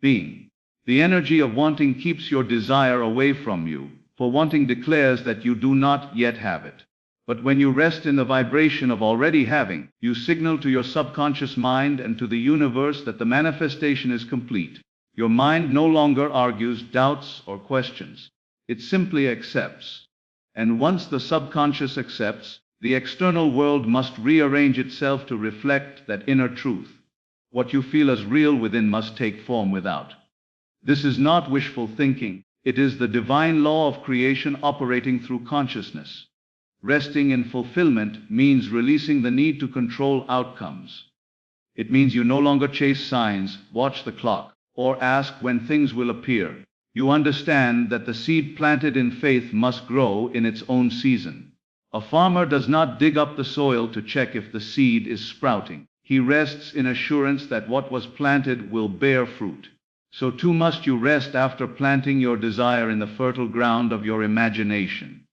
being. The energy of wanting keeps your desire away from you, for wanting declares that you do not yet have it. But when you rest in the vibration of already having, you signal to your subconscious mind and to the universe that the manifestation is complete. Your mind no longer argues, doubts, or questions. It simply accepts. And once the subconscious accepts, the external world must rearrange itself to reflect that inner truth. What you feel as real within must take form without. This is not wishful thinking. It is the divine law of creation operating through consciousness. Resting in fulfillment means releasing the need to control outcomes. It means you no longer chase signs, watch the clock, or ask when things will appear. You understand that the seed planted in faith must grow in its own season. A farmer does not dig up the soil to check if the seed is sprouting. He rests in assurance that what was planted will bear fruit. So too must you rest after planting your desire in the fertile ground of your imagination.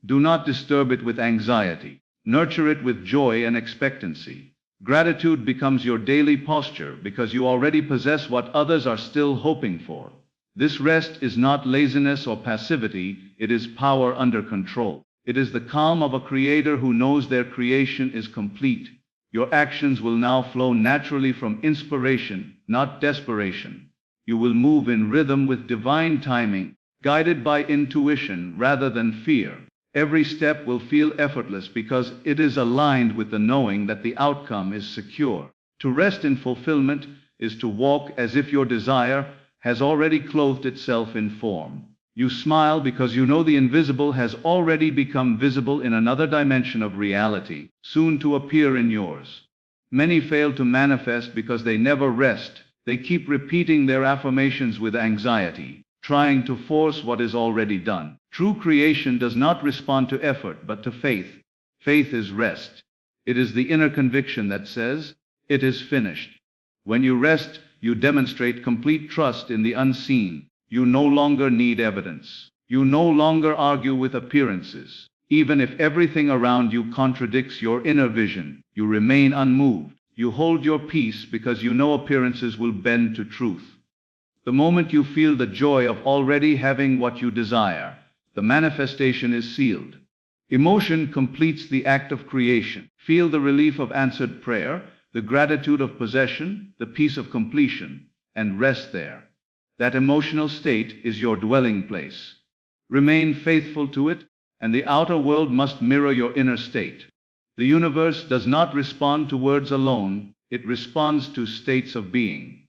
Do not disturb it with anxiety. Nurture it with joy and expectancy. Gratitude becomes your daily posture because you already possess what others are still hoping for. This rest is not laziness or passivity, it is power under control. It is the calm of a creator who knows their creation is complete. Your actions will now flow naturally from inspiration, not desperation. You will move in rhythm with divine timing, guided by intuition rather than fear. Every step will feel effortless because it is aligned with the knowing that the outcome is secure. To rest in fulfillment is to walk as if your desire has already clothed itself in form. You smile because you know the invisible has already become visible in another dimension of reality, soon to appear in yours. Many fail to manifest because they never rest. They keep repeating their affirmations with anxiety, trying to force what is already done. True creation does not respond to effort but to faith. Faith is rest. It is the inner conviction that says, "It is finished." When you rest, you demonstrate complete trust in the unseen. You no longer need evidence. You no longer argue with appearances. Even if everything around you contradicts your inner vision, you remain unmoved. You hold your peace because you know appearances will bend to truth. The moment you feel the joy of already having what you desire, the manifestation is sealed. Emotion completes the act of creation. Feel the relief of answered prayer, the gratitude of possession, the peace of completion, and rest there. That emotional state is your dwelling place. Remain faithful to it, and the outer world must mirror your inner state. The universe does not respond to words alone, it responds to states of being.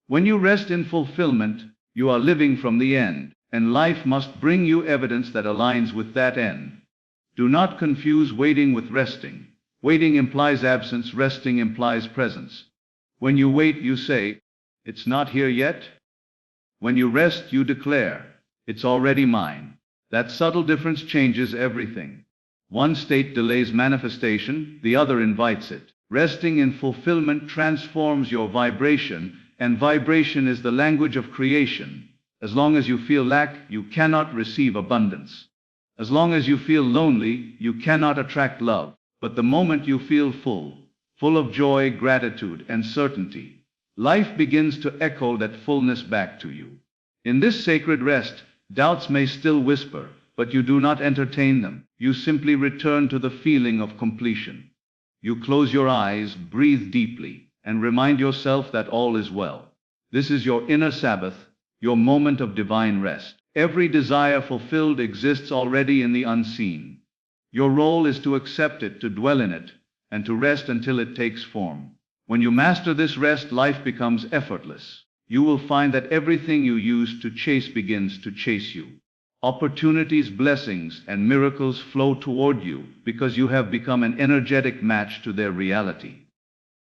When you rest in fulfillment, you are living from the end, and life must bring you evidence that aligns with that end. Do not confuse waiting with resting. Waiting implies absence, resting implies presence. When you wait, you say, "It's not here yet." When you rest, you declare, "It's already mine." That subtle difference changes everything. One state delays manifestation, the other invites it. Resting in fulfillment transforms your vibration, and vibration is the language of creation. As long as you feel lack, you cannot receive abundance. As long as you feel lonely, you cannot attract love. But the moment you feel full of joy, gratitude, and certainty, life begins to echo that fullness back to you. In this sacred rest, doubts may still whisper, but you do not entertain them. You simply return to the feeling of completion. You close your eyes, breathe deeply, and remind yourself that all is well. This is your inner Sabbath, your moment of divine rest. Every desire fulfilled exists already in the unseen. Your role is to accept it, to dwell in it, and to rest until it takes form. When you master this rest, life becomes effortless. You will find that everything you used to chase begins to chase you. Opportunities, blessings, and miracles flow toward you because you have become an energetic match to their reality.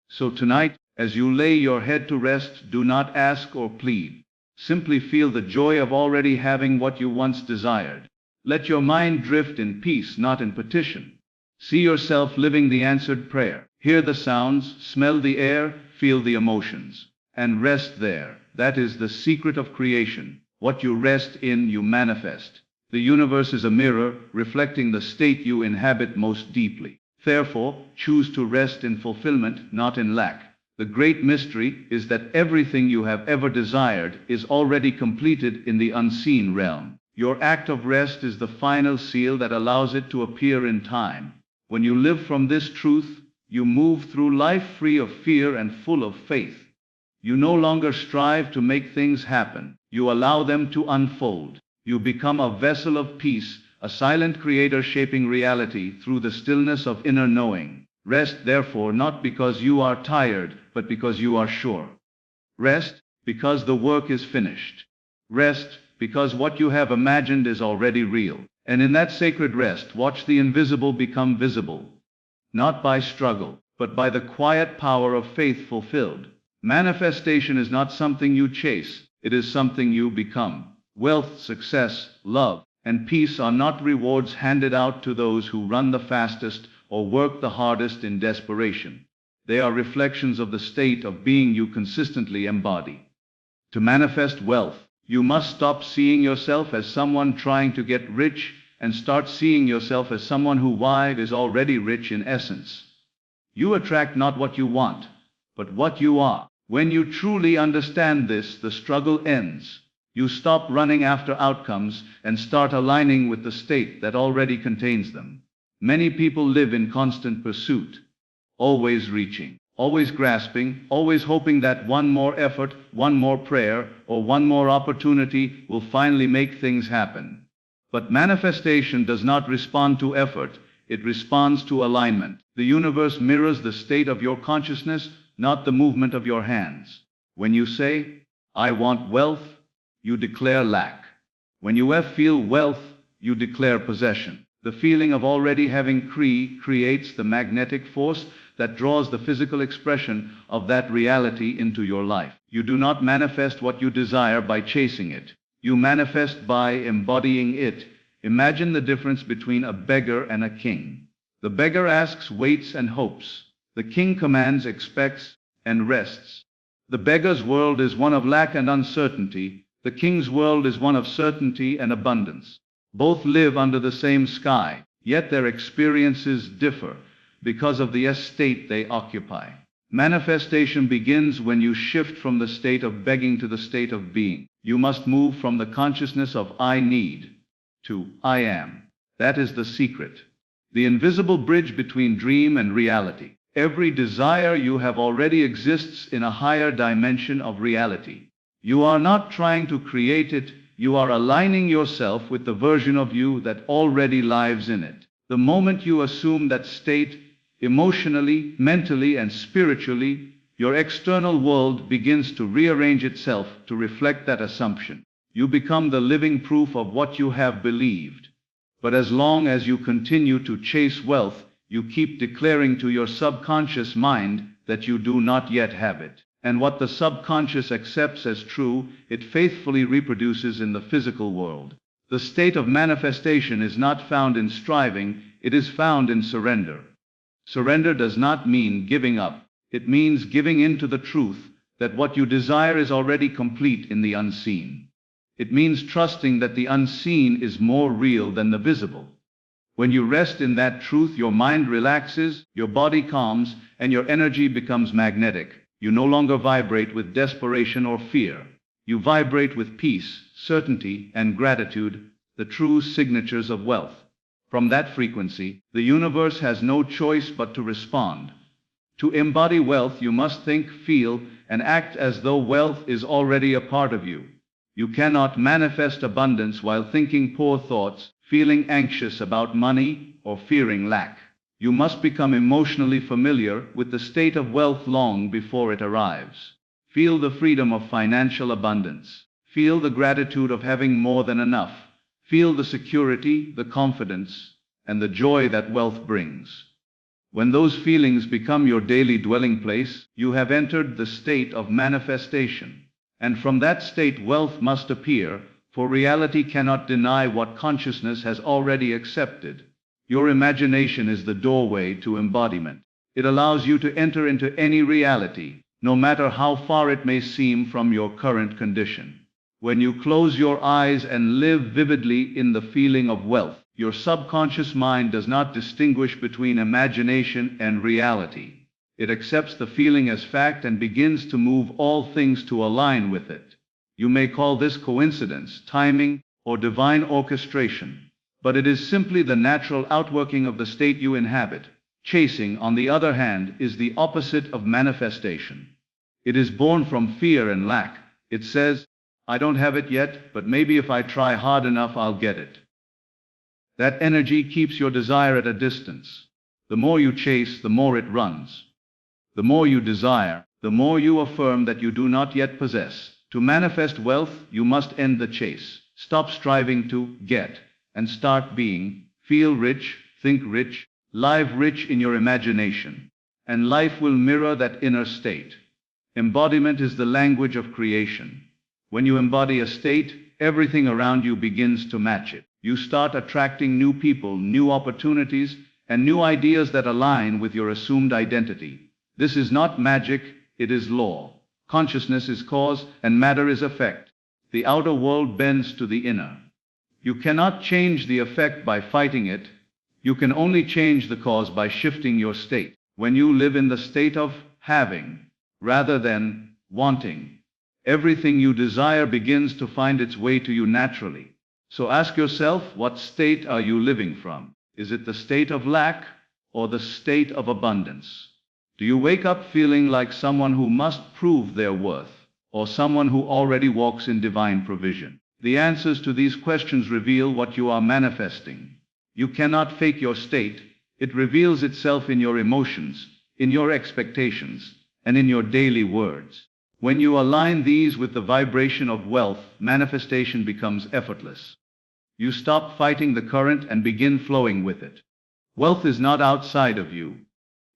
So tonight, as you lay your head to rest, do not ask or plead. Simply feel the joy of already having what you once desired. Let your mind drift in peace, not in petition. See yourself living the answered prayer. Hear the sounds, smell the air, feel the emotions, and rest there. That is the secret of creation. What you rest in, you manifest. The universe is a mirror, reflecting the state you inhabit most deeply. Therefore, choose to rest in fulfillment, not in lack. The great mystery is that everything you have ever desired is already completed in the unseen realm. Your act of rest is the final seal that allows it to appear in time. When you live from this truth, you move through life free of fear and full of faith. You no longer strive to make things happen. You allow them to unfold. You become a vessel of peace, a silent creator shaping reality through the stillness of inner knowing. Rest, therefore, not because you are tired, but because you are sure. Rest, because the work is finished. Rest, because what you have imagined is already real. And in that sacred rest, watch the invisible become visible. Not by struggle, but by the quiet power of faith fulfilled. Manifestation is not something you chase, it is something you become. Wealth, success, love, and peace are not rewards handed out to those who run the fastest or work the hardest in desperation. They are reflections of the state of being you consistently embody. To manifest wealth, you must stop seeing yourself as someone trying to get rich and start seeing yourself as someone who is already rich in essence. You attract not what you want, but what you are. When you truly understand this, the struggle ends. You stop running after outcomes and start aligning with the state that already contains them. Many people live in constant pursuit, always reaching, always grasping, always hoping that one more effort, one more prayer, or one more opportunity will finally make things happen. But manifestation does not respond to effort, it responds to alignment. The universe mirrors the state of your consciousness, not the movement of your hands. When you say, "I want wealth," you declare lack. When you feel wealth, you declare possession. The feeling of already having creates the magnetic force that draws the physical expression of that reality into your life. You do not manifest what you desire by chasing it. You manifest by embodying it. Imagine the difference between a beggar and a king. The beggar asks, waits, and hopes. The king commands, expects, and rests. The beggar's world is one of lack and uncertainty. The king's world is one of certainty and abundance. Both live under the same sky, yet their experiences differ because of the state they occupy. Manifestation begins when you shift from the state of begging to the state of being. You must move from the consciousness of I need to I am. That is the secret. The invisible bridge between dream and reality. Every desire you have already exists in a higher dimension of reality. You are not trying to create it, you are aligning yourself with the version of you that already lives in it. The moment you assume that state, emotionally, mentally, and spiritually, your external world begins to rearrange itself to reflect that assumption. You become the living proof of what you have believed. But as long as you continue to chase wealth, you keep declaring to your subconscious mind that you do not yet have it. And what the subconscious accepts as true, it faithfully reproduces in the physical world. The state of manifestation is not found in striving, it is found in surrender. Surrender does not mean giving up. It means giving in to the truth that what you desire is already complete in the unseen. It means trusting that the unseen is more real than the visible. When you rest in that truth, your mind relaxes, your body calms, and your energy becomes magnetic. You no longer vibrate with desperation or fear. You vibrate with peace, certainty, and gratitude, the true signatures of wealth. From that frequency, the universe has no choice but to respond. To embody wealth, you must think, feel, and act as though wealth is already a part of you. You cannot manifest abundance while thinking poor thoughts, feeling anxious about money, or fearing lack. You must become emotionally familiar with the state of wealth long before it arrives. Feel the freedom of financial abundance. Feel the gratitude of having more than enough. Feel the security, the confidence, and the joy that wealth brings. When those feelings become your daily dwelling place, you have entered the state of manifestation. And from that state wealth must appear, for reality cannot deny what consciousness has already accepted. Your imagination is the doorway to embodiment. It allows you to enter into any reality, no matter how far it may seem from your current condition. When you close your eyes and live vividly in the feeling of wealth, your subconscious mind does not distinguish between imagination and reality. It accepts the feeling as fact and begins to move all things to align with it. You may call this coincidence, timing, or divine orchestration. But it is simply the natural outworking of the state you inhabit. Chasing, on the other hand, is the opposite of manifestation. It is born from fear and lack. It says, I don't have it yet, but maybe if I try hard enough, I'll get it. That energy keeps your desire at a distance. The more you chase, the more it runs. The more you desire, the more you affirm that you do not yet possess. To manifest wealth, you must end the chase. Stop striving to get, and start being. Feel rich, think rich, live rich in your imagination. And life will mirror that inner state. Embodiment is the language of creation. When you embody a state, everything around you begins to match it. You start attracting new people, new opportunities, and new ideas that align with your assumed identity. This is not magic, it is law. Consciousness is cause, and matter is effect. The outer world bends to the inner. You cannot change the effect by fighting it. You can only change the cause by shifting your state. When you live in the state of having, rather than wanting, everything you desire begins to find its way to you naturally. So ask yourself, what state are you living from? Is it the state of lack or the state of abundance? Do you wake up feeling like someone who must prove their worth, or someone who already walks in divine provision? The answers to these questions reveal what you are manifesting. You cannot fake your state. It reveals itself in your emotions, in your expectations, and in your daily words. When you align these with the vibration of wealth, manifestation becomes effortless. You stop fighting the current and begin flowing with it. Wealth is not outside of you.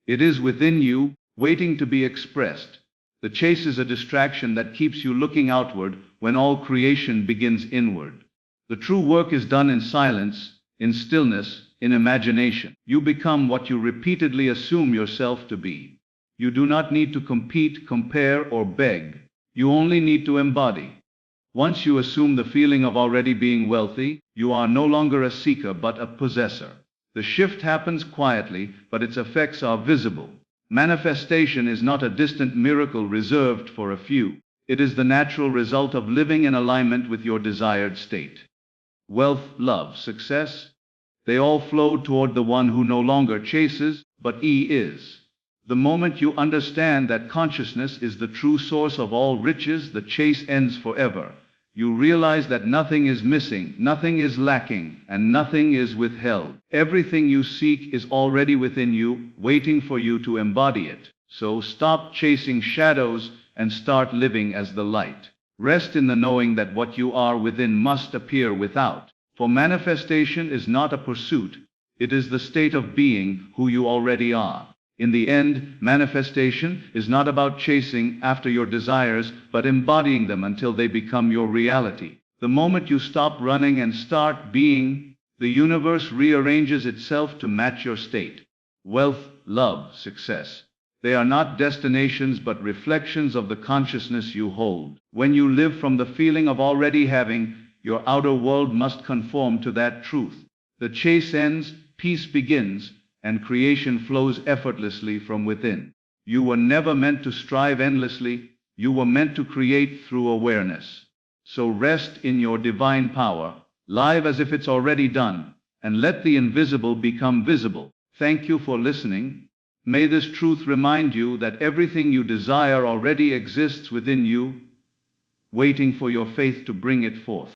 It is within you, waiting to be expressed. The chase is a distraction that keeps you looking outward when all creation begins inward. The true work is done in silence, in stillness, in imagination. You become what you repeatedly assume yourself to be. You do not need to compete, compare, or beg. You only need to embody. Once you assume the feeling of already being wealthy, you are no longer a seeker but a possessor. The shift happens quietly, but its effects are visible. Manifestation is not a distant miracle reserved for a few. It is the natural result of living in alignment with your desired state. Wealth, love, success, they all flow toward the one who no longer chases, but is. The moment you understand that consciousness is the true source of all riches, the chase ends forever. You realize that nothing is missing, nothing is lacking, and nothing is withheld. Everything you seek is already within you, waiting for you to embody it. So stop chasing shadows and start living as the light. Rest in the knowing that what you are within must appear without. For manifestation is not a pursuit, it is the state of being who you already are. In the end, manifestation is not about chasing after your desires, but embodying them until they become your reality. The moment you stop running and start being, the universe rearranges itself to match your state. Wealth, love, success, they are not destinations but reflections of the consciousness you hold. When you live from the feeling of already having, your outer world must conform to that truth. The chase ends, peace begins, and creation flows effortlessly from within. You were never meant to strive endlessly, you were meant to create through awareness. So rest in your divine power, live as if it's already done, and let the invisible become visible. Thank you for listening. May this truth remind you that everything you desire already exists within you, waiting for your faith to bring it forth.